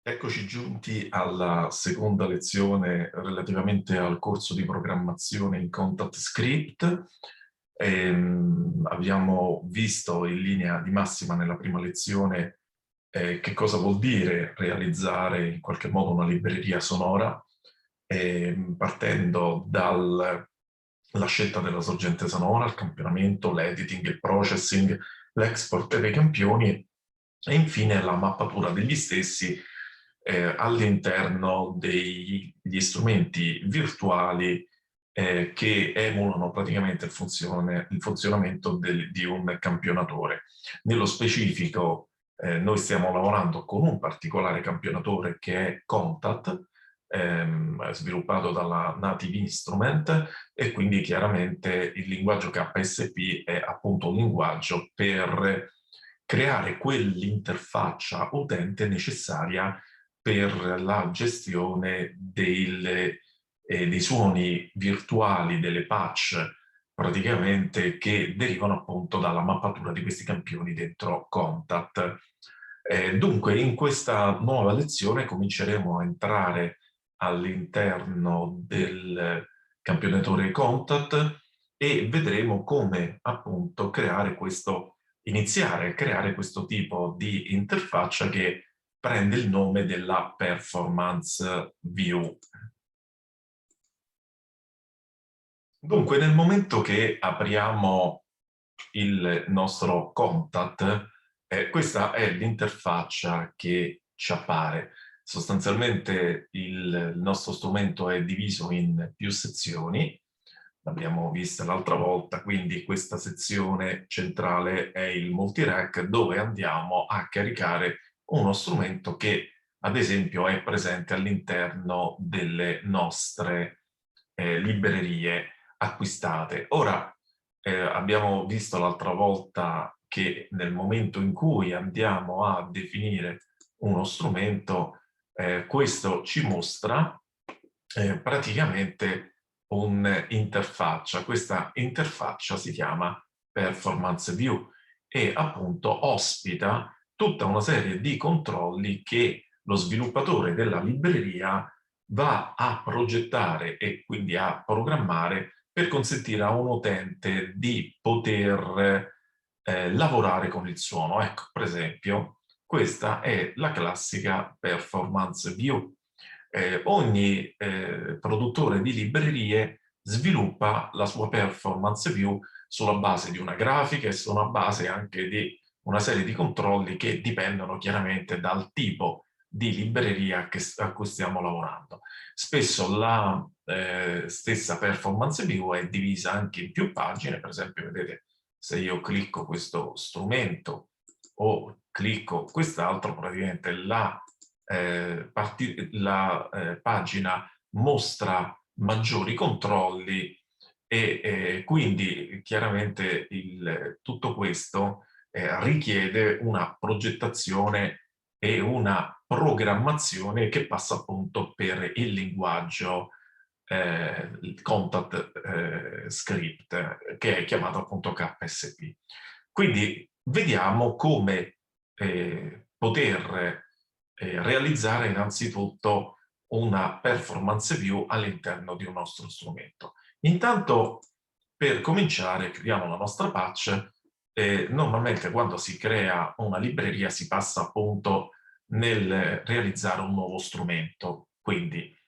Eccoci giunti alla seconda lezione relativamente al corso di programmazione in Contact Script. Abbiamo visto in linea di massima nella prima lezione che cosa vuol dire realizzare in qualche modo una libreria sonora, partendo dalla scelta della sorgente sonora, il campionamento, l'editing, il processing, l'export dei campioni e infine la mappatura degli stessi all'interno degli strumenti virtuali che emulano praticamente il funzionamento di un campionatore. Nello specifico noi stiamo lavorando con un particolare campionatore che è Contat, sviluppato dalla Native Instrument, e quindi chiaramente il linguaggio KSP è appunto un linguaggio per creare quell'interfaccia utente necessaria per la gestione dei suoni virtuali, delle patch praticamente che derivano appunto dalla mappatura di questi campioni dentro Contact. Dunque in questa nuova lezione cominceremo a entrare all'interno del campionatore Contact e vedremo come appunto iniziare a creare questo tipo di interfaccia che prende il nome della Performance View. Dunque, nel momento che apriamo il nostro Contact, questa è l'interfaccia che ci appare. Sostanzialmente il nostro strumento è diviso in più sezioni, l'abbiamo vista l'altra volta, quindi questa sezione centrale è il multi-rack dove andiamo a caricare uno strumento che ad esempio è presente all'interno delle nostre librerie acquistate. Ora, abbiamo visto l'altra volta che nel momento in cui andiamo a definire uno strumento, questo ci mostra praticamente un'interfaccia. Questa interfaccia si chiama Performance View e appunto ospita tutta una serie di controlli che lo sviluppatore della libreria va a progettare e quindi a programmare per consentire a un utente di poter lavorare con il suono. Ecco, per esempio, questa è la classica Performance View. Ogni produttore di librerie sviluppa la sua Performance View sulla base di una grafica e sulla base anche di una serie di controlli che dipendono chiaramente dal tipo di libreria a cui stiamo lavorando. Spesso la stessa Performance View è divisa anche in più pagine, per esempio vedete se io clicco questo strumento o clicco quest'altro, praticamente la pagina mostra maggiori controlli e quindi chiaramente tutto questo richiede una progettazione e una programmazione che passa appunto per il linguaggio il Contact Script, che è chiamato appunto KSP. Quindi vediamo come poter realizzare innanzitutto una performance view all'interno di un nostro strumento. Intanto, per cominciare, creiamo la nostra patch. Normalmente quando si crea una libreria si passa appunto nel realizzare un nuovo strumento. Quindi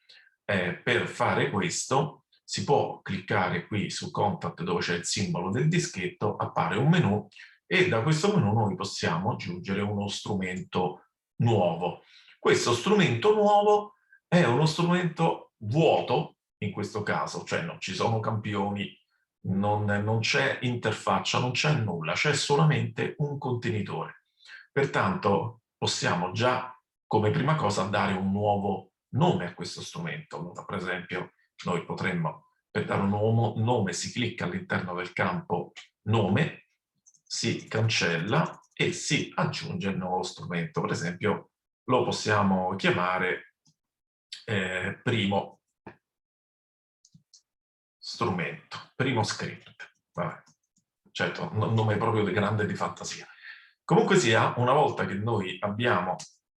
per fare questo si può cliccare qui su Contact dove c'è il simbolo del dischetto, appare un menu e da questo menu noi possiamo aggiungere uno strumento nuovo. Questo strumento nuovo è uno strumento vuoto, in questo caso, cioè non ci sono campioni, non c'è interfaccia, non c'è nulla, c'è solamente un contenitore. Pertanto possiamo già, come prima cosa, dare un nuovo nome a questo strumento. Allora, per esempio, noi potremmo, per dare un nuovo nome, si clicca all'interno del campo nome, si cancella e si aggiunge il nuovo strumento. Per esempio, lo possiamo chiamare primo strumento, primo script. Vabbè. Certo, un nome proprio di grande di fantasia. Comunque sia, una volta che noi abbiamo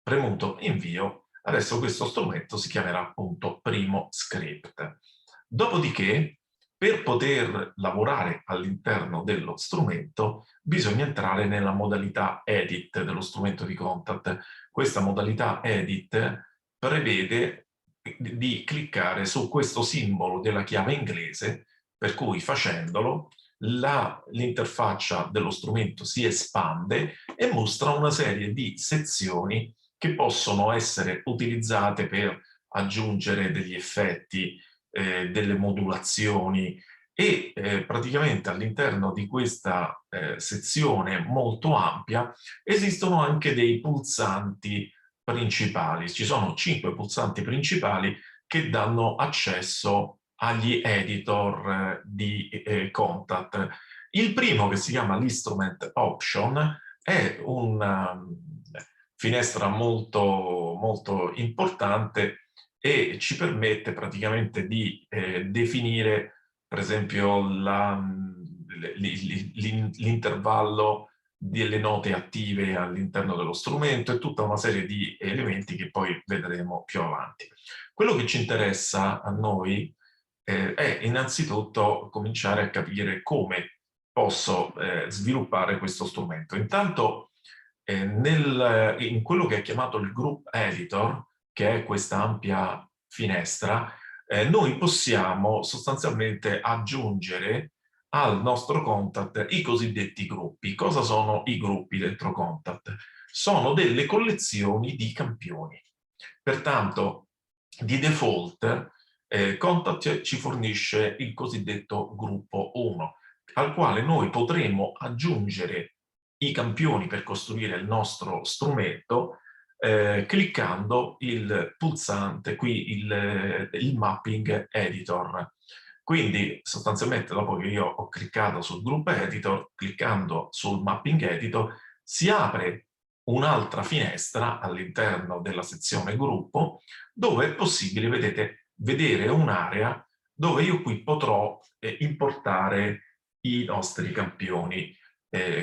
premuto invio, Adesso questo strumento si chiamerà appunto primo script. Dopodiché, per poter lavorare all'interno dello strumento, bisogna entrare nella modalità edit dello strumento di Contact. Questa modalità edit prevede di cliccare su questo simbolo della chiave inglese, per cui facendolo l'interfaccia dello strumento si espande e mostra una serie di sezioni che possono essere utilizzate per aggiungere degli effetti, delle modulazioni e praticamente all'interno di questa sezione molto ampia esistono anche dei pulsanti principali. Ci sono 5 pulsanti principali che danno accesso agli editor di Contact. Il primo, che si chiama l'Instrument Option, è una finestra molto importante e ci permette praticamente di definire, per esempio, l'intervallo delle note attive all'interno dello strumento e tutta una serie di elementi che poi vedremo più avanti. Quello che ci interessa a noi è innanzitutto cominciare a capire come posso sviluppare questo strumento. Intanto in quello che è chiamato il Group Editor, che è questa ampia finestra, noi possiamo sostanzialmente aggiungere al nostro Contact i cosiddetti gruppi. Cosa sono i gruppi dentro Contact? Sono delle collezioni di campioni. Pertanto, di default, Contact ci fornisce il cosiddetto gruppo 1, al quale noi potremo aggiungere i campioni per costruire il nostro strumento cliccando il pulsante qui, il mapping editor. Quindi sostanzialmente dopo che io ho cliccato sul group editor, cliccando sul mapping editor, si apre un'altra finestra all'interno della sezione gruppo dove è possibile, vedete, vedere un'area dove io qui potrò importare i nostri campioni.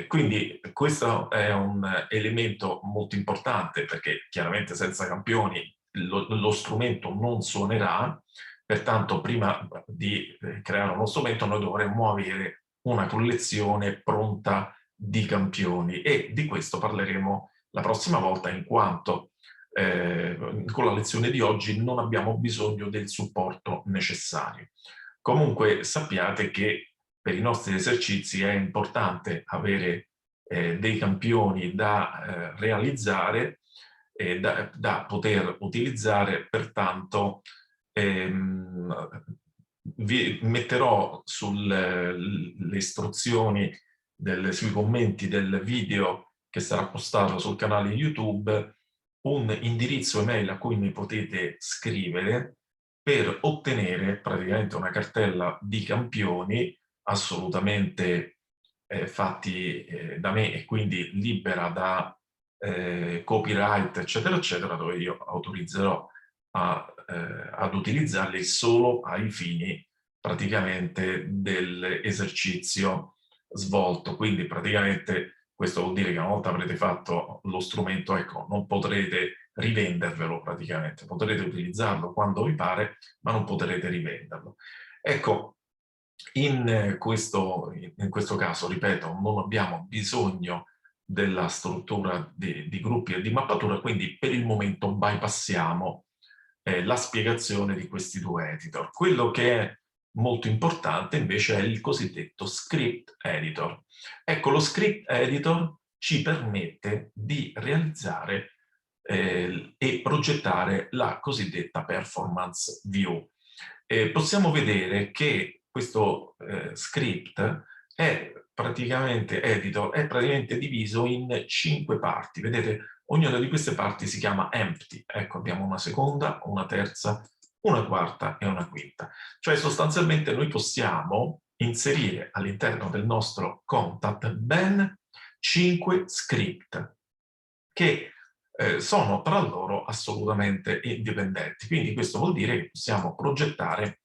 Quindi questo è un elemento molto importante perché chiaramente senza campioni lo strumento non suonerà, pertanto prima di creare uno strumento noi dovremmo avere una collezione pronta di campioni e di questo parleremo la prossima volta in quanto con la lezione di oggi non abbiamo bisogno del supporto necessario. Comunque sappiate che per i nostri esercizi è importante avere dei campioni da realizzare e da poter utilizzare, pertanto vi metterò sulle istruzioni, sui commenti del video che sarà postato sul canale YouTube un indirizzo email a cui mi potete scrivere per ottenere praticamente una cartella di campioni assolutamente fatti da me e quindi libera da copyright eccetera eccetera, dove io autorizzerò ad utilizzarli solo ai fini praticamente dell'esercizio svolto. Quindi praticamente questo vuol dire che una volta avrete fatto lo strumento, ecco, non potrete rivendervelo praticamente, potrete utilizzarlo quando vi pare, ma non potrete rivenderlo. Ecco, in questo caso, ripeto, non abbiamo bisogno della struttura di gruppi e di mappatura, quindi per il momento bypassiamo la spiegazione di questi due editor. Quello che è molto importante invece è il cosiddetto script editor. Ecco, lo script editor ci permette di realizzare e progettare la cosiddetta performance view. Possiamo vedere che questo script è praticamente diviso in 5 parti. Vedete, ognuna di queste parti si chiama empty. Ecco, abbiamo una seconda, una terza, una quarta e una quinta. Cioè sostanzialmente noi possiamo inserire all'interno del nostro contact ben 5 script che sono tra loro assolutamente indipendenti. Quindi questo vuol dire che possiamo progettare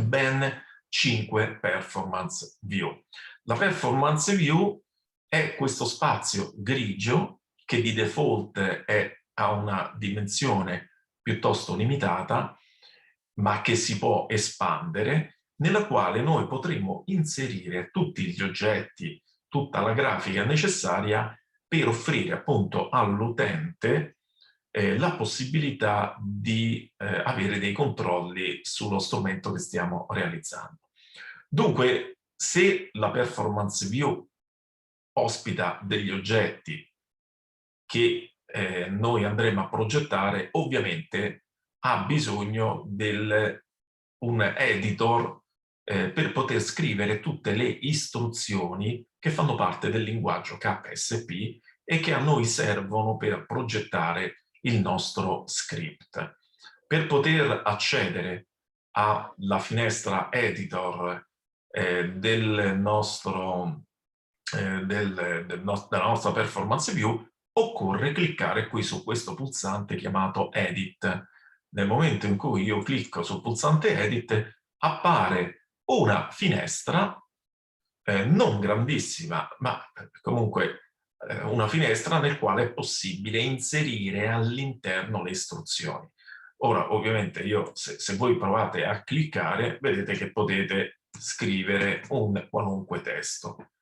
ben 5 performance view. La performance view è questo spazio grigio che di default ha una dimensione piuttosto limitata, ma che si può espandere, nella quale noi potremo inserire tutti gli oggetti, tutta la grafica necessaria per offrire appunto all'utente la possibilità di avere dei controlli sullo strumento che stiamo realizzando. Dunque, se la performance view ospita degli oggetti che noi andremo a progettare, ovviamente ha bisogno di un editor per poter scrivere tutte le istruzioni che fanno parte del linguaggio KSP e che a noi servono per progettare il nostro script. Per poter accedere alla finestra editor della nostra nostra performance view, occorre cliccare qui su questo pulsante chiamato Edit. Nel momento in cui io clicco sul pulsante Edit, appare una finestra non grandissima, ma comunque una finestra nel quale è possibile inserire all'interno le istruzioni. Ora, ovviamente, se voi provate a cliccare, vedete che potete scrivere un qualunque testo.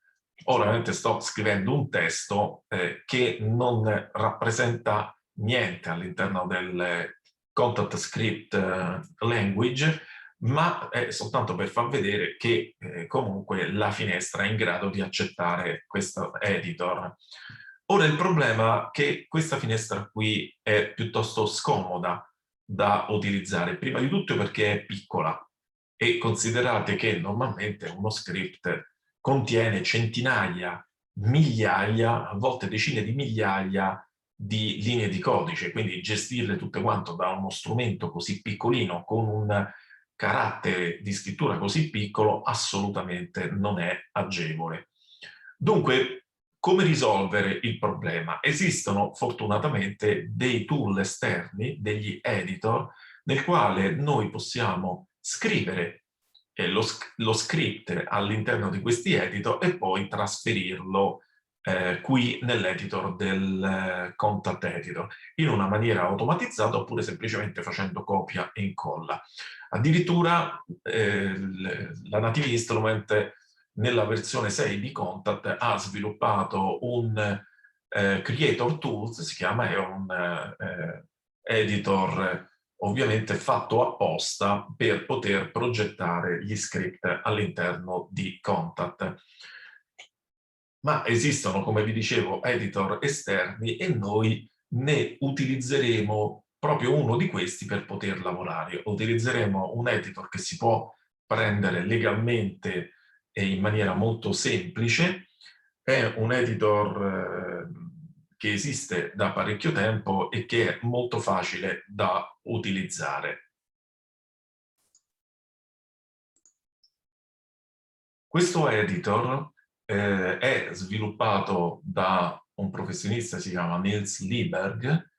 Ora, ovviamente, sto scrivendo un testo che non rappresenta niente all'interno del Content Script Language, ma è soltanto per far vedere che comunque la finestra è in grado di accettare questo editor. Ora il problema è che questa finestra qui è piuttosto scomoda da utilizzare, prima di tutto perché è piccola, e considerate che normalmente uno script contiene centinaia, migliaia, a volte decine di migliaia di linee di codice, quindi gestirle tutte quanto da uno strumento così piccolino, con un carattere di scrittura così piccolo, assolutamente non è agevole. Dunque, come risolvere il problema? Esistono fortunatamente dei tool esterni, degli editor, nel quale noi possiamo scrivere lo script all'interno di questi editor e poi trasferirlo qui nell'editor del content editor in una maniera automatizzata oppure semplicemente facendo copia e incolla. Addirittura la Native Instrument nella versione 6 di Contact ha sviluppato un Creator Tools, si chiama, è un editor ovviamente fatto apposta per poter progettare gli script all'interno di Contact. Ma esistono, come vi dicevo, editor esterni e noi ne utilizzeremo proprio uno di questi per poter lavorare. Utilizzeremo un editor che si può prendere legalmente e in maniera molto semplice. È un editor che esiste da parecchio tempo e che è molto facile da utilizzare. Questo editor è sviluppato da un professionista, si chiama Nils Lieberg,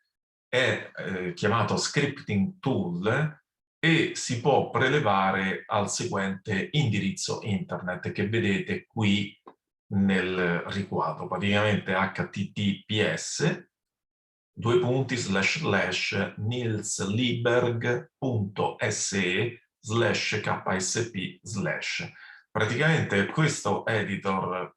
è chiamato Scripting Tool e si può prelevare al seguente indirizzo internet che vedete qui nel riquadro, praticamente https://nilslieberg.se/ksp/. Praticamente questo editor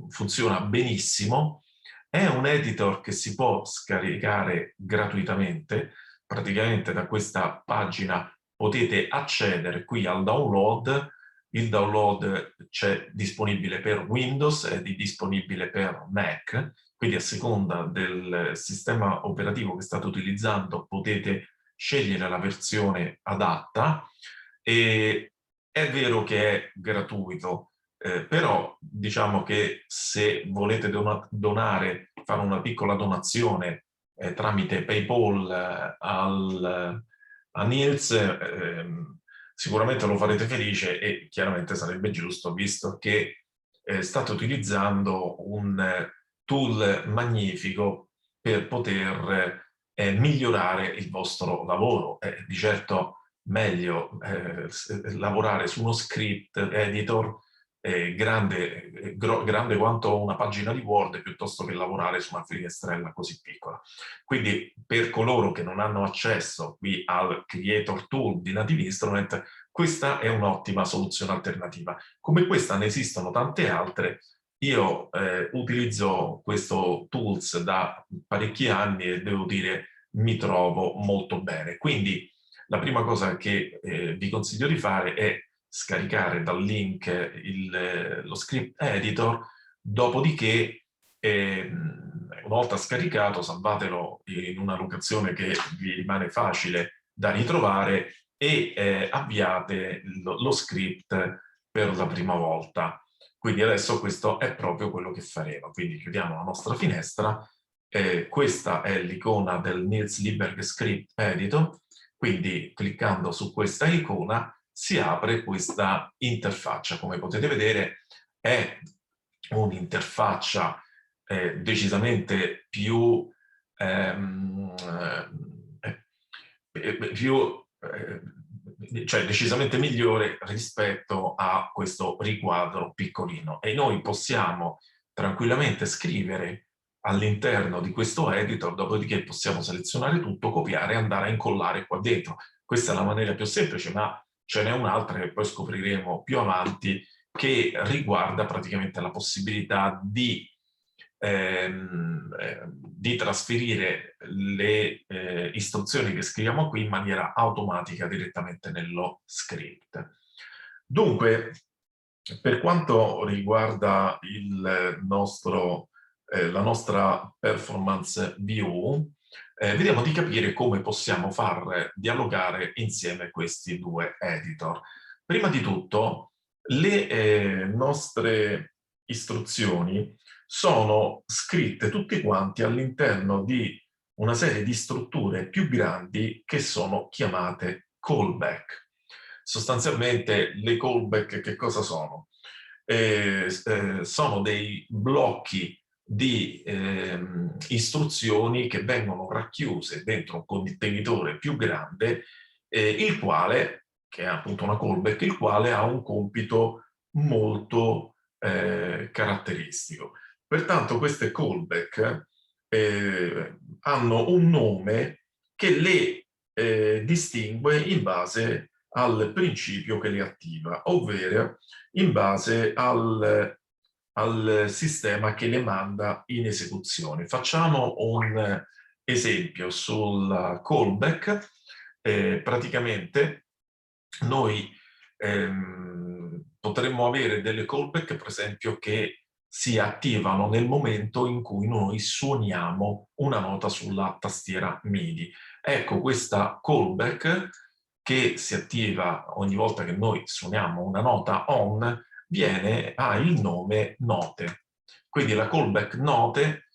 funziona benissimo, è un editor che si può scaricare gratuitamente, praticamente da questa pagina potete accedere qui al download. Il download c'è disponibile per Windows, è disponibile per Mac, quindi a seconda del sistema operativo che state utilizzando potete scegliere la versione adatta. E è vero che è gratuito, però diciamo che se volete donare, fare una piccola donazione tramite PayPal a Nils, sicuramente lo farete felice e chiaramente sarebbe giusto, visto che state utilizzando un tool magnifico per poter migliorare il vostro lavoro. Di certo meglio lavorare su uno script editor grande quanto una pagina di Word, piuttosto che lavorare su una finestrella così piccola. Quindi per coloro che non hanno accesso qui al Creator Tool di Native Instrument, questa è un'ottima soluzione alternativa. Come questa ne esistono tante altre. Io utilizzo questo tools da parecchi anni e devo dire mi trovo molto bene. Quindi la prima cosa che vi consiglio di fare è scaricare dal link lo script editor, dopodiché una volta scaricato salvatelo in una locazione che vi rimane facile da ritrovare e avviate lo script per la prima volta. Quindi adesso questo è proprio quello che faremo. Quindi chiudiamo la nostra finestra. Questa è l'icona del Niels Liberg Script Editor. Quindi cliccando su questa icona si apre questa interfaccia. Come potete vedere è un'interfaccia decisamente più, cioè decisamente migliore rispetto a questo riquadro piccolino, e noi possiamo tranquillamente scrivere all'interno di questo editor, dopodiché possiamo selezionare tutto, copiare e andare a incollare qua dentro. Questa è la maniera più semplice, ma ce n'è un'altra che poi scopriremo più avanti, che riguarda praticamente la possibilità di trasferire le istruzioni che scriviamo qui in maniera automatica direttamente nello script. Dunque, per quanto riguarda la nostra performance view, vediamo di capire come possiamo far dialogare insieme questi due editor. Prima di tutto, le nostre istruzioni sono scritte tutte quanti all'interno di una serie di strutture più grandi che sono chiamate callback. Sostanzialmente le callback che cosa sono? Sono dei blocchi di istruzioni che vengono racchiuse dentro un contenitore più grande, il quale, che è appunto una callback, il quale ha un compito molto caratteristico. Pertanto queste callback hanno un nome che le distingue in base al principio che le attiva, ovvero in base al sistema che le manda in esecuzione. Facciamo un esempio sul callback. Praticamente noi potremmo avere delle callback, per esempio, che si attivano nel momento in cui noi suoniamo una nota sulla tastiera MIDI. Ecco, questa callback che si attiva ogni volta che noi suoniamo una nota on ha il nome note. Quindi la callback note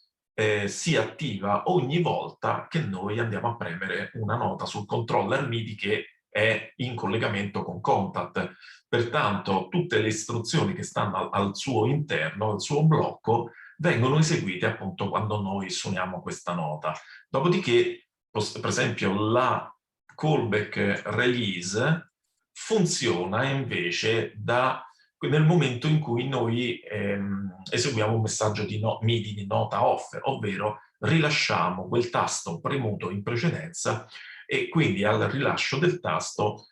si attiva ogni volta che noi andiamo a premere una nota sul controller MIDI che è in collegamento con Contact. Pertanto tutte le istruzioni che stanno al suo interno, al suo blocco, vengono eseguite appunto quando noi suoniamo questa nota. Dopodiché, per esempio, la callback release funziona invece nel momento in cui noi eseguiamo un messaggio di MIDI di nota off, ovvero rilasciamo quel tasto premuto in precedenza, e quindi al rilascio del tasto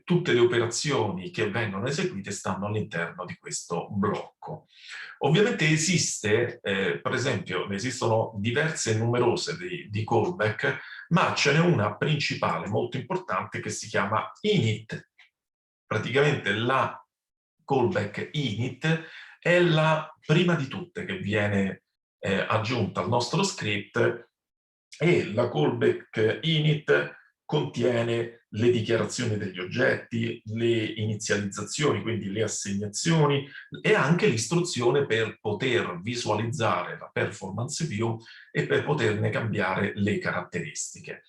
tutte le operazioni che vengono eseguite stanno all'interno di questo blocco. Ovviamente per esempio, ne esistono diverse e numerose di callback, ma ce n'è una principale molto importante che si chiama init. Praticamente la callback init è la prima di tutte che viene aggiunta al nostro script, e la callback init contiene le dichiarazioni degli oggetti, le inizializzazioni, quindi le assegnazioni, e anche l'istruzione per poter visualizzare la performance view e per poterne cambiare le caratteristiche.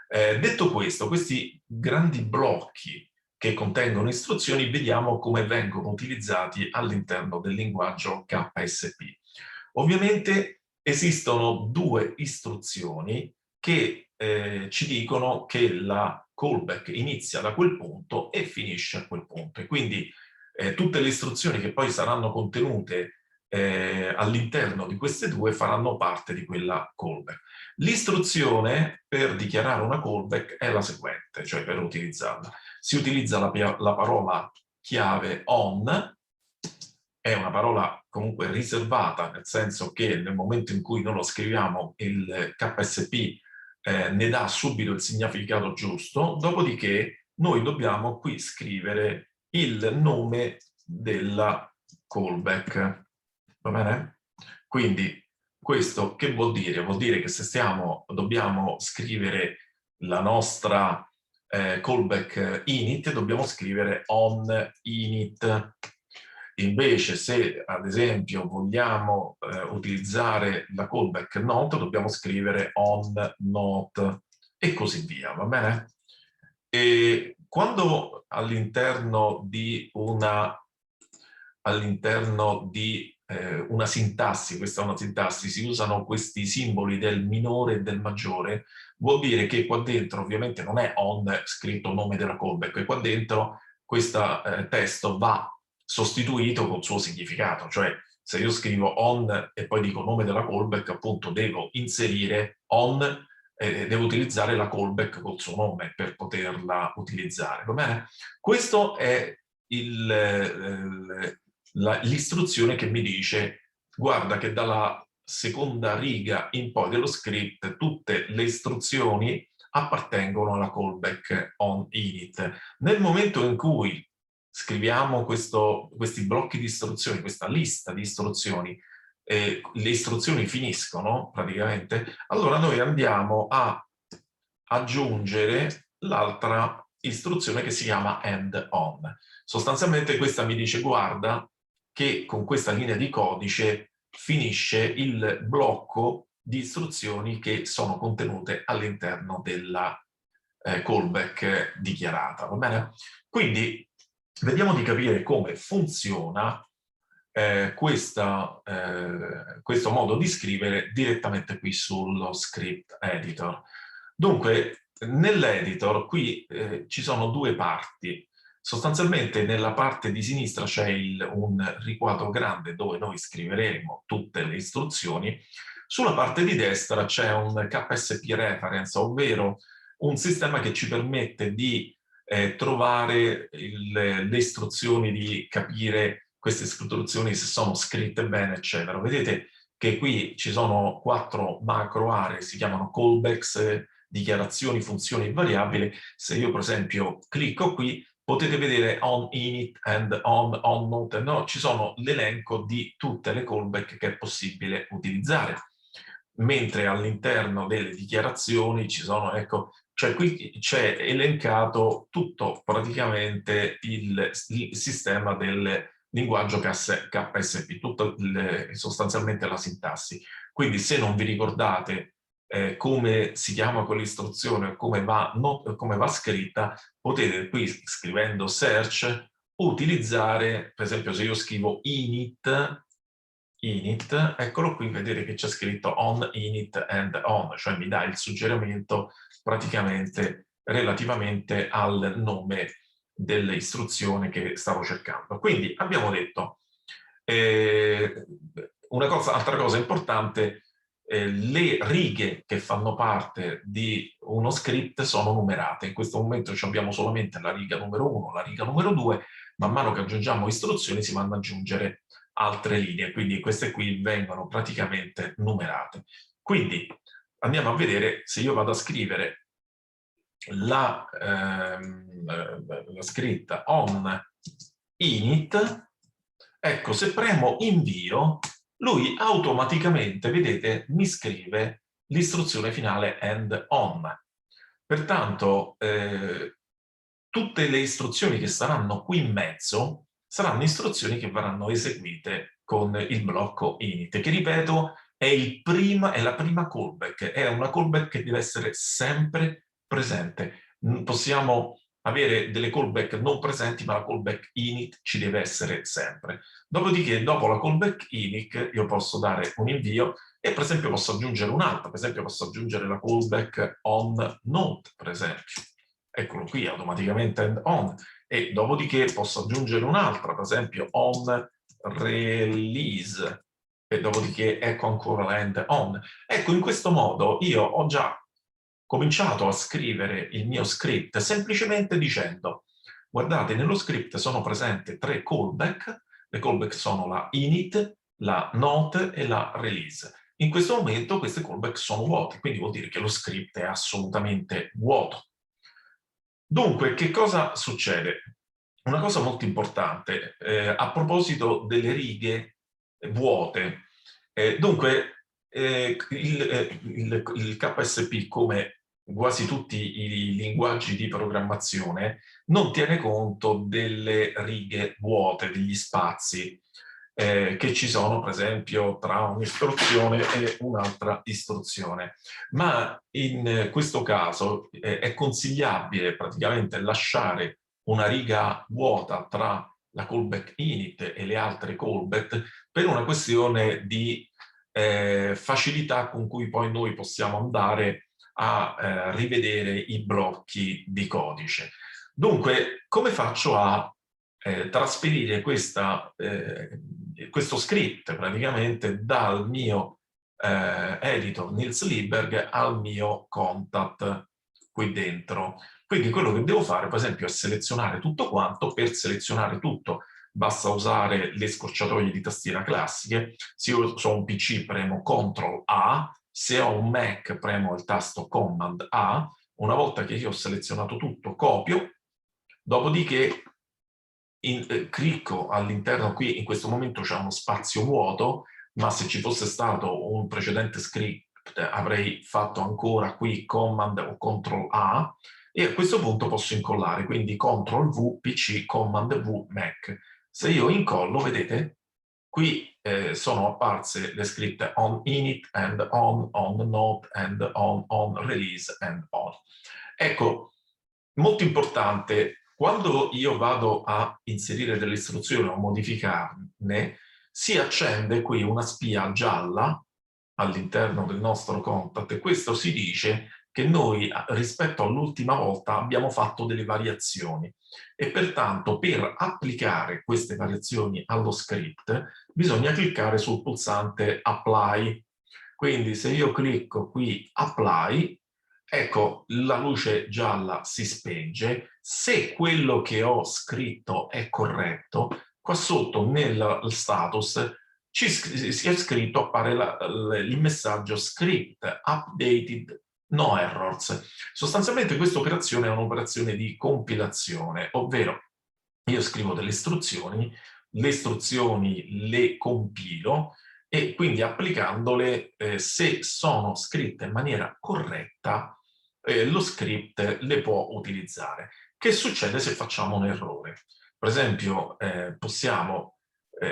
Detto questo, questi grandi blocchi che contengono istruzioni, vediamo come vengono utilizzati all'interno del linguaggio KSP. Ovviamente esistono due istruzioni che ci dicono che la callback inizia da quel punto e finisce a quel punto, e quindi tutte le istruzioni che poi saranno contenute all'interno di queste due faranno parte di quella callback. L'istruzione per dichiarare una callback è la seguente, cioè per utilizzarla. Si utilizza la parola chiave on, è una parola comunque riservata, nel senso che nel momento in cui noi lo scriviamo il KSP ne dà subito il significato giusto, dopodiché noi dobbiamo qui scrivere il nome della callback, va bene? Quindi questo che vuol dire? Vuol dire che se dobbiamo scrivere la nostra callback init, dobbiamo scrivere on init. Invece se ad esempio vogliamo utilizzare la callback not, dobbiamo scrivere on not e così via, va bene? E quando all'interno di una sintassi, questa è una sintassi, si usano questi simboli del minore e del maggiore, vuol dire che qua dentro ovviamente non è on scritto nome della callback, e qua dentro questo testo va sostituito col suo significato, cioè se io scrivo on e poi dico nome della callback, appunto devo inserire on, devo utilizzare la callback col suo nome per poterla utilizzare, va bene? Questo è l'istruzione che mi dice guarda che dalla seconda riga in poi dello script tutte le istruzioni appartengono alla callback on init. Nel momento in cui scriviamo questi blocchi di istruzioni, questa lista di istruzioni, le istruzioni finiscono praticamente, allora noi andiamo a aggiungere l'altra istruzione che si chiama end on. Sostanzialmente questa mi dice guarda che con questa linea di codice finisce il blocco di istruzioni che sono contenute all'interno della callback dichiarata, va bene? Quindi vediamo di capire come funziona questo modo di scrivere direttamente qui sullo script editor. Dunque, nell'editor qui ci sono due parti. Sostanzialmente nella parte di sinistra c'è un riquadro grande dove noi scriveremo tutte le istruzioni. Sulla parte di destra c'è un KSP reference, ovvero un sistema che ci permette di trovare le istruzioni, di capire queste istruzioni se sono scritte bene, eccetera. Vedete che qui ci sono 4 macro aree, si chiamano callbacks, dichiarazioni, funzioni e variabili. Se io per esempio clicco qui, potete vedere on init and on note, no? Ci sono l'elenco di tutte le callback che è possibile utilizzare. Mentre all'interno delle dichiarazioni ci sono, ecco, cioè qui c'è elencato tutto praticamente il sistema del linguaggio KSP, tutto sostanzialmente la sintassi. Quindi se non vi ricordate come si chiama quell'istruzione, come va scritta, potete qui scrivendo search utilizzare, per esempio se io scrivo init, eccolo qui, vedete che c'è scritto on init and on, cioè mi dà il suggerimento praticamente relativamente al nome dell'istruzione che stavo cercando. Quindi abbiamo detto altra cosa importante, le righe che fanno parte di uno script sono numerate. In questo momento abbiamo solamente la riga numero 1, la riga numero 2, man mano che aggiungiamo istruzioni si vanno ad aggiungere altre linee, quindi queste qui vengono praticamente numerate. Quindi andiamo a vedere se io vado a scrivere la scritta on init, ecco, se premo invio, lui automaticamente, vedete, mi scrive l'istruzione finale end on. Pertanto, tutte le istruzioni che saranno qui in mezzo saranno istruzioni che verranno eseguite con il blocco init, che ripeto è la prima callback, è una callback che deve essere sempre presente. Possiamo avere delle callback non presenti, ma la callback init ci deve essere sempre. Dopodiché, dopo la callback init, io posso dare un invio e per esempio posso aggiungere un'altra, per esempio posso aggiungere la callback on note, per esempio. Eccolo qui, automaticamente end on. e dopodiché posso aggiungere un'altra, per esempio on release, e dopodiché ecco ancora la end on. Ecco, in questo modo io ho già cominciato a scrivere il mio script semplicemente dicendo: guardate, nello script sono presenti 3 callback, le callback sono la init, la note e la release. In questo momento queste callback sono vuote, quindi vuol dire che lo script è assolutamente vuoto. Dunque, che cosa succede? Una cosa molto importante, a proposito delle righe vuote. Dunque, il KSP, come quasi tutti i linguaggi di programmazione, non tiene conto delle righe vuote, degli spazi che ci sono, per esempio, tra un'istruzione e un'altra istruzione. Ma in questo caso è consigliabile praticamente lasciare una riga vuota tra la callback init e le altre callback per una questione di facilità con cui poi noi possiamo andare a rivedere i blocchi di codice. Dunque, come faccio a trasferire questo script praticamente dal mio editor Niels Lieberg al mio contat qui dentro? Quindi quello che devo fare, per esempio, è selezionare tutto quanto. Per selezionare tutto basta usare le scorciatoie di tastiera classiche. Se io ho un PC premo CTRL A, se ho un Mac premo il tasto Command A. Una volta che io ho selezionato tutto, copio, dopodiché clicco all'interno. Qui in questo momento c'è uno spazio vuoto, ma se ci fosse stato un precedente script avrei fatto ancora qui Command o CTRL A, e a questo punto posso incollare, quindi CTRL V PC, Command V Mac. Se io incollo, vedete, qui sono apparse le scritte on init and on note and on release and on. Ecco, molto importante, quando io vado a inserire delle istruzioni o modificarne, si accende qui una spia gialla all'interno del nostro contat, e questo si dice che noi rispetto all'ultima volta abbiamo fatto delle variazioni, e pertanto per applicare queste variazioni allo script bisogna cliccare sul pulsante Apply. Quindi se io clicco qui Apply, ecco, la luce gialla si spenge. Se quello che ho scritto è corretto, qua sotto nel status si è scritto, appare il messaggio script updated no errors. Sostanzialmente questa operazione è un'operazione di compilazione, ovvero io scrivo delle istruzioni, le istruzioni le compilo, e quindi applicandole, se sono scritte in maniera corretta, lo script le può utilizzare. Che succede se facciamo un errore? Per esempio, possiamo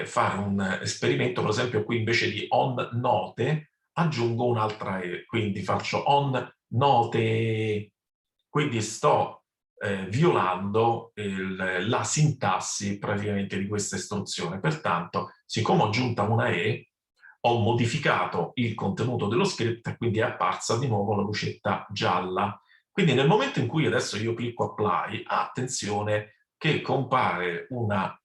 fare un esperimento. Per esempio, qui invece di on note aggiungo un'altra E, quindi faccio on note, quindi sto violando la sintassi praticamente di questa istruzione. Pertanto, siccome ho aggiunta una E, ho modificato il contenuto dello script e quindi è apparsa di nuovo la lucetta gialla. Quindi nel momento in cui adesso io clicco Apply, attenzione che compare una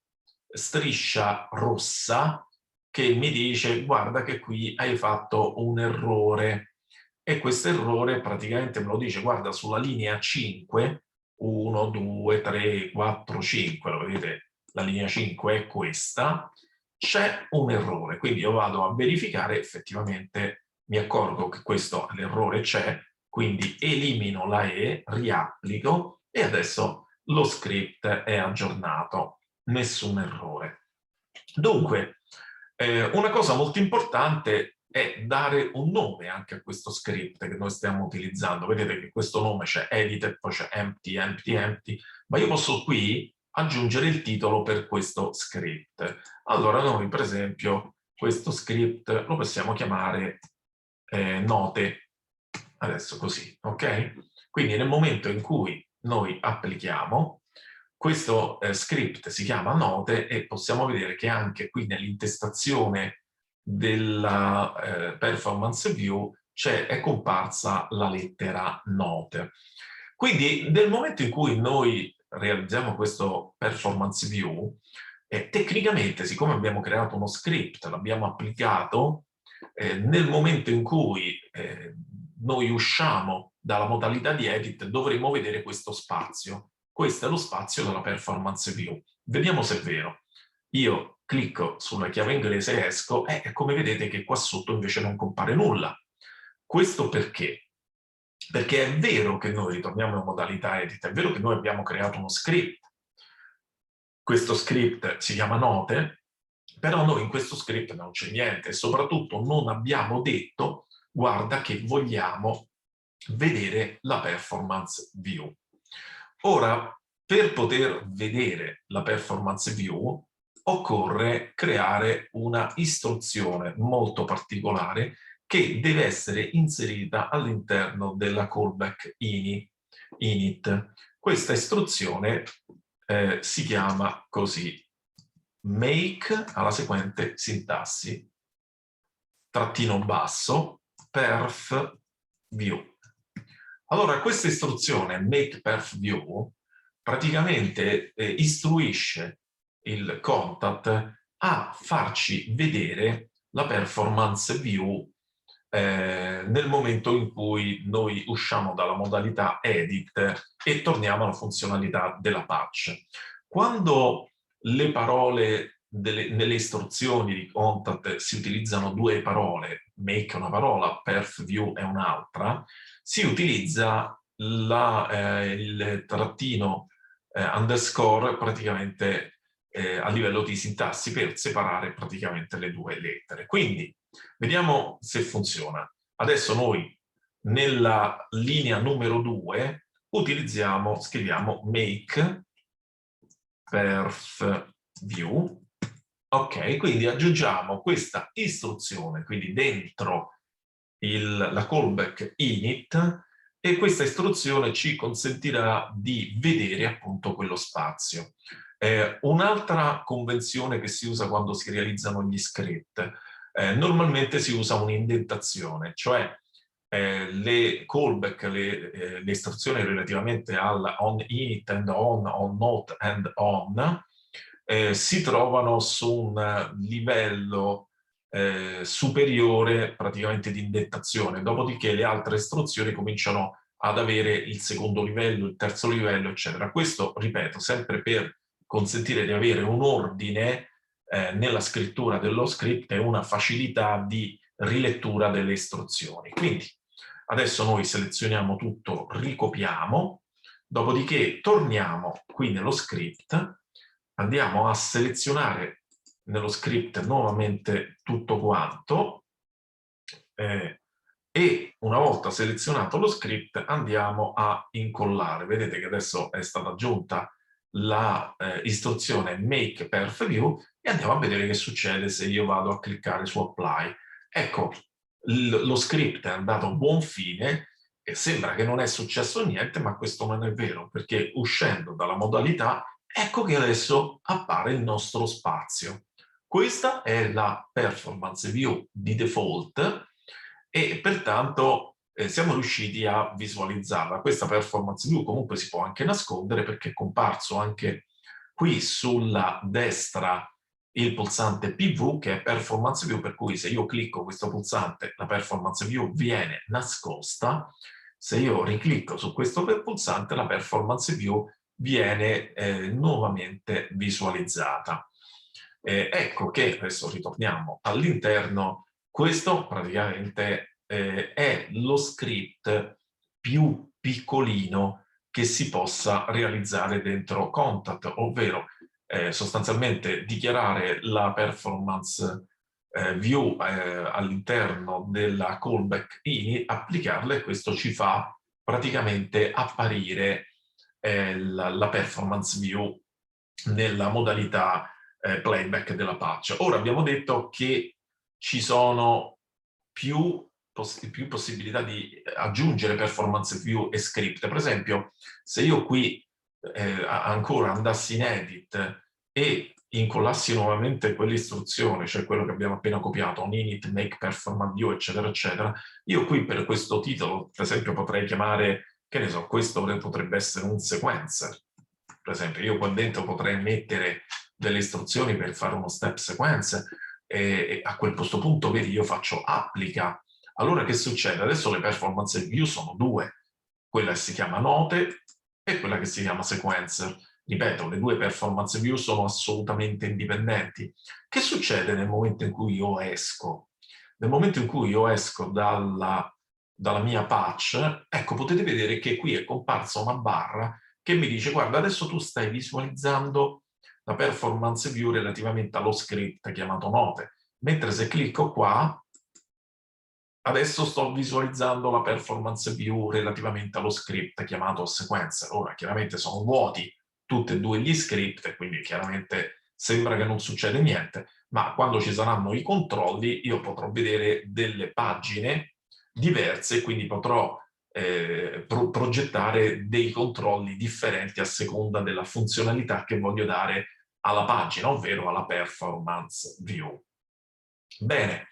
striscia rossa che mi dice: guarda che qui hai fatto un errore. E questo errore praticamente me lo dice, guarda, sulla linea 5, 1, 2, 3, 4, 5, lo vedete, la linea 5 è questa, c'è un errore. Quindi io vado a verificare, effettivamente mi accorgo che questo l'errore c'è, quindi elimino la E, riapplico, e adesso lo script è aggiornato, nessun errore. Dunque, una cosa molto importante è dare un nome anche a questo script che noi stiamo utilizzando. Vedete che questo nome c'è edited, poi c'è empty, empty, empty, ma io posso qui aggiungere il titolo per questo script. Allora noi, per esempio, questo script lo possiamo chiamare note, adesso così, ok? Quindi nel momento in cui noi applichiamo, questo script si chiama note, e possiamo vedere che anche qui nell'intestazione della performance view è comparsa la lettera note. Quindi nel momento in cui noi realizziamo questo performance view, tecnicamente, siccome abbiamo creato uno script, l'abbiamo applicato, nel momento in cui noi usciamo dalla modalità di edit, dovremo vedere questo spazio. Questo è lo spazio della performance view. Vediamo se è vero. Io clicco sulla chiave inglese e esco, e come vedete che qua sotto invece non compare nulla. Questo perché? Perché è vero che noi ritorniamo in modalità edit, è vero che noi abbiamo creato uno script. Questo script si chiama note, però noi in questo script non c'è niente e soprattutto non abbiamo detto, guarda che vogliamo vedere la performance view. Ora, per poter vedere la performance view, occorre creare una istruzione molto particolare che deve essere inserita all'interno della callback init. Questa istruzione si chiama così: make, alla seguente sintassi, trattino basso, perf view. Allora, questa istruzione, make perf view, praticamente istruisce il contact a farci vedere la performance view nel momento in cui noi usciamo dalla modalità edit e torniamo alla funzionalità della patch. Quando le parole nelle istruzioni di contact si utilizzano due parole, make è una parola, perf view è un'altra, si utilizza il trattino underscore praticamente a livello di sintassi per separare praticamente le due lettere. Quindi vediamo se funziona. Adesso noi nella linea numero 2 scriviamo make perf view. Ok, quindi aggiungiamo questa istruzione, quindi dentro la callback init, e questa istruzione ci consentirà di vedere appunto quello spazio. Un'altra convenzione che si usa quando si realizzano gli script, normalmente si usa un'indentazione, cioè le callback, le istruzioni relativamente al on init and on not and on, si trovano su un livello superiore praticamente di indentazione, dopodiché le altre istruzioni cominciano ad avere il secondo livello, il terzo livello, eccetera. Questo, ripeto, sempre per consentire di avere un ordine nella scrittura dello script e una facilità di rilettura delle istruzioni. Quindi adesso noi selezioniamo tutto, ricopiamo, dopodiché torniamo qui nello script, andiamo a selezionare nello script nuovamente tutto quanto e una volta selezionato lo script andiamo a incollare. Vedete che adesso è stata aggiunta la istruzione make perf view e andiamo a vedere che succede se io vado a cliccare su apply. Ecco, lo script è andato a buon fine e sembra che non è successo niente, ma questo non è vero, perché uscendo dalla modalità, ecco che adesso appare il nostro spazio. Questa è la performance view di default e pertanto siamo riusciti a visualizzarla. Questa performance view comunque si può anche nascondere perché è comparso anche qui sulla destra il pulsante PV che è performance view, per cui se io clicco questo pulsante la performance view viene nascosta, se io riclicco su questo pulsante la performance view viene nuovamente visualizzata. Ecco che adesso ritorniamo all'interno. Questo praticamente è lo script più piccolino che si possa realizzare dentro Contact, ovvero sostanzialmente dichiarare la performance view all'interno della callback init, applicarla e questo ci fa praticamente apparire la performance view nella modalità playback della patch. Ora abbiamo detto che ci sono più possibilità di aggiungere performance view e script. Per esempio, se io qui ancora andassi in edit e incollassi nuovamente quell'istruzione, cioè quello che abbiamo appena copiato, on init, make performance view, eccetera, eccetera, io qui per questo titolo, per esempio, potrei chiamare, che ne so, questo potrebbe essere un sequencer. Per esempio, io qua dentro potrei mettere delle istruzioni per fare uno step sequence e a quel punto, vedi, io faccio applica. Allora che succede? Adesso le performance view sono due, quella che si chiama note e quella che si chiama sequencer. Ripeto, le due performance view sono assolutamente indipendenti. Che succede nel momento in cui io esco? Nel momento in cui io esco dalla mia patch, ecco, potete vedere che qui è comparsa una barra che mi dice: guarda, adesso tu stai visualizzando la performance view relativamente allo script chiamato note, mentre se clicco qua, adesso sto visualizzando la performance view relativamente allo script chiamato sequencer. Ora, chiaramente sono vuoti tutti e due gli script, e quindi chiaramente sembra che non succede niente, ma quando ci saranno i controlli io potrò vedere delle pagine diverse, quindi potrò progettare dei controlli differenti a seconda della funzionalità che voglio dare alla pagina, ovvero alla performance view. Bene,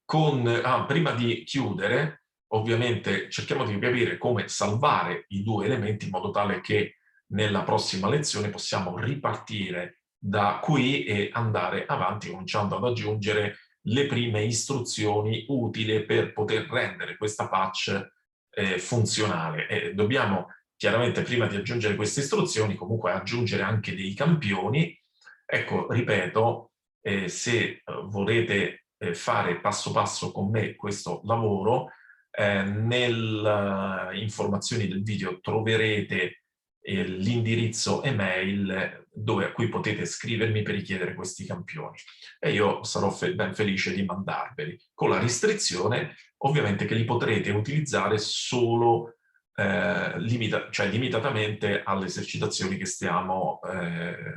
prima di chiudere, ovviamente cerchiamo di capire come salvare i due elementi in modo tale che nella prossima lezione possiamo ripartire da qui e andare avanti cominciando ad aggiungere le prime istruzioni utili per poter rendere questa patch funzionale. E dobbiamo chiaramente, prima di aggiungere queste istruzioni, comunque aggiungere anche dei campioni. Ecco, ripeto, se volete fare passo passo con me questo lavoro, nelle informazioni del video troverete l'indirizzo email a cui potete scrivermi per richiedere questi campioni e io sarò ben felice di mandarveli, con la restrizione ovviamente che li potrete utilizzare solo limitatamente alle esercitazioni che stiamo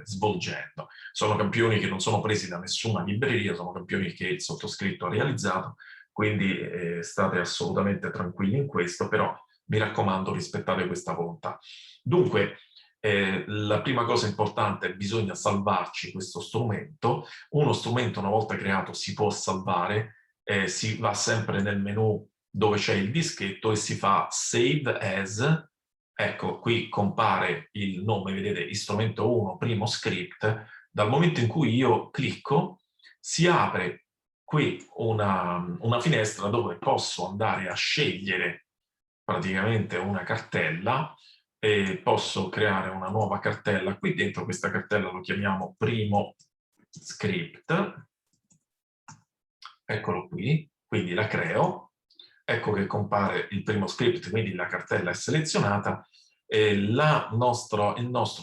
svolgendo. Sono campioni che non sono presi da nessuna libreria, sono campioni che il sottoscritto ha realizzato, quindi state assolutamente tranquilli in questo, però mi raccomando, rispettate questa volontà. Dunque, la prima cosa importante è che bisogna salvarci questo strumento. Uno strumento, una volta creato, si può salvare, si va sempre nel menu dove c'è il dischetto e si fa Save As. Ecco, qui compare il nome, vedete, strumento 1, primo script. Dal momento in cui io clicco, si apre qui una finestra dove posso andare a scegliere praticamente una cartella e posso creare una nuova cartella. Qui dentro questa cartella lo chiamiamo primo script. Eccolo qui, quindi la creo. Ecco che compare il primo script, quindi la cartella è selezionata. Il nostro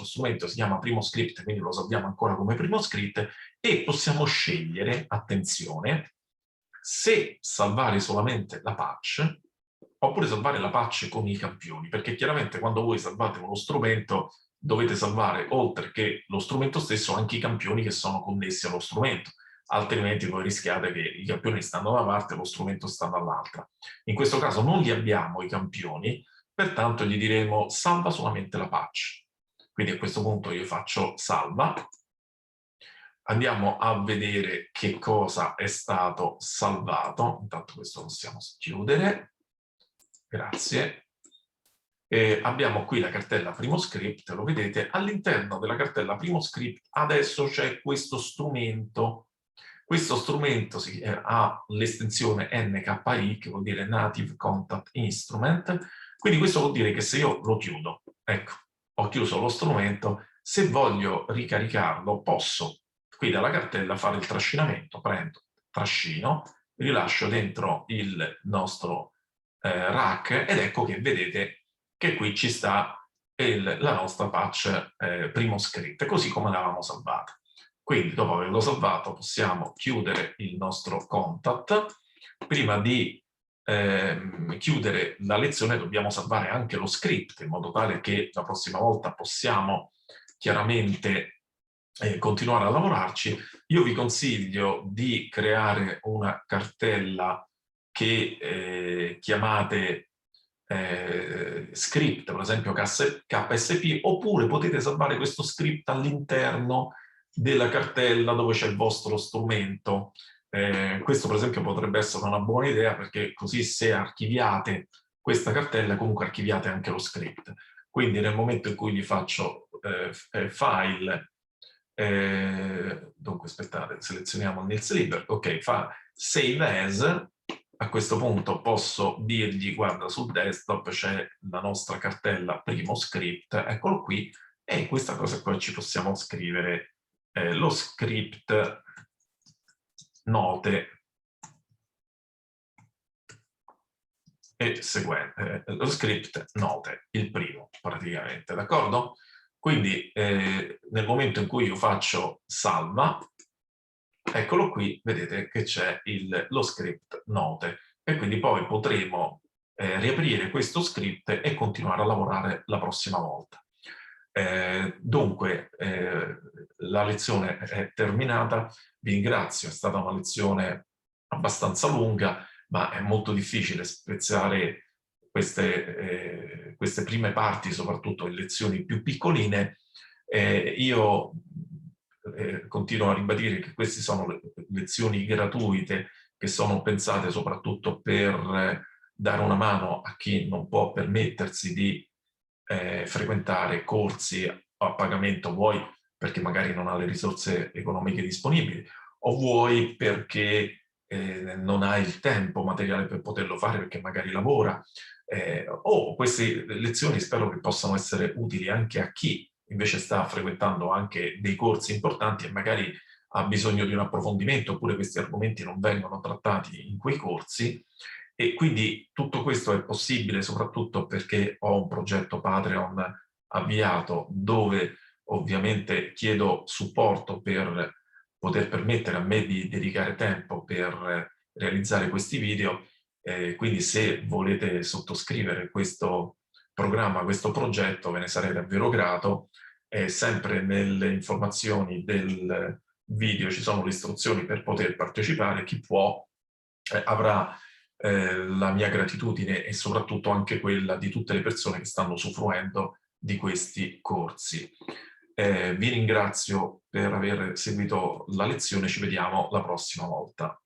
strumento si chiama primo script, quindi lo salviamo ancora come primo script e possiamo scegliere, attenzione, se salvare solamente la patch oppure salvare la patch con i campioni, perché chiaramente quando voi salvate uno strumento dovete salvare, oltre che lo strumento stesso, anche i campioni che sono connessi allo strumento, altrimenti voi rischiate che i campioni stanno da una parte e lo strumento sta dall'altra. In questo caso non li abbiamo i campioni, pertanto gli diremo salva solamente la patch. Quindi a questo punto io faccio salva. Andiamo a vedere che cosa è stato salvato. Intanto questo possiamo chiudere. Grazie. Abbiamo qui la cartella primo script, lo vedete, all'interno della cartella primo script adesso c'è questo strumento. Questo strumento ha l'estensione NKI, che vuol dire Native Contact Instrument, quindi questo vuol dire che se io lo chiudo, ecco, ho chiuso lo strumento, se voglio ricaricarlo posso qui dalla cartella fare il trascinamento, prendo, trascino, rilascio dentro il nostro rack ed ecco che vedete che qui ci sta la nostra patch primo script, così come l'avevamo salvata. Quindi dopo averlo salvato possiamo chiudere il nostro contact. Prima di chiudere la lezione dobbiamo salvare anche lo script in modo tale che la prossima volta possiamo chiaramente continuare a lavorarci. Io vi consiglio di creare una cartella che chiamate script, per esempio KSP, oppure potete salvare questo script all'interno della cartella dove c'è il vostro strumento. Questo per esempio potrebbe essere una buona idea, perché così se archiviate questa cartella comunque archiviate anche lo script. Quindi nel momento in cui gli faccio file, dunque aspettate, selezioniamo Nils Lieber, ok, fa save as. A questo punto posso dirgli, guarda, sul desktop c'è la nostra cartella primo script, eccolo qui, e in questa cosa qua ci possiamo scrivere lo script note e seguente, lo script note, il primo praticamente, d'accordo? Quindi nel momento in cui io faccio salva, eccolo qui, vedete che c'è lo script note, e quindi poi potremo riaprire questo script e continuare a lavorare la prossima volta. Dunque, la lezione è terminata, vi ringrazio, è stata una lezione abbastanza lunga, ma è molto difficile spezzare queste prime parti, soprattutto in lezioni più piccoline. Io continuo a ribadire che queste sono lezioni gratuite che sono pensate soprattutto per dare una mano a chi non può permettersi di frequentare corsi a pagamento, vuoi perché magari non ha le risorse economiche disponibili, o vuoi perché non ha il tempo materiale per poterlo fare perché magari lavora. O queste lezioni spero che possano essere utili anche a chi invece sta frequentando anche dei corsi importanti e magari ha bisogno di un approfondimento, oppure questi argomenti non vengono trattati in quei corsi. E quindi tutto questo è possibile soprattutto perché ho un progetto Patreon avviato dove ovviamente chiedo supporto per poter permettere a me di dedicare tempo per realizzare questi video. Quindi se volete sottoscrivere questo programma, questo progetto, ve ne sarei davvero grato. Sempre nelle informazioni del video ci sono le istruzioni per poter partecipare. Chi può avrà la mia gratitudine e soprattutto anche quella di tutte le persone che stanno usufruendo di questi corsi. Vi ringrazio per aver seguito la lezione, ci vediamo la prossima volta.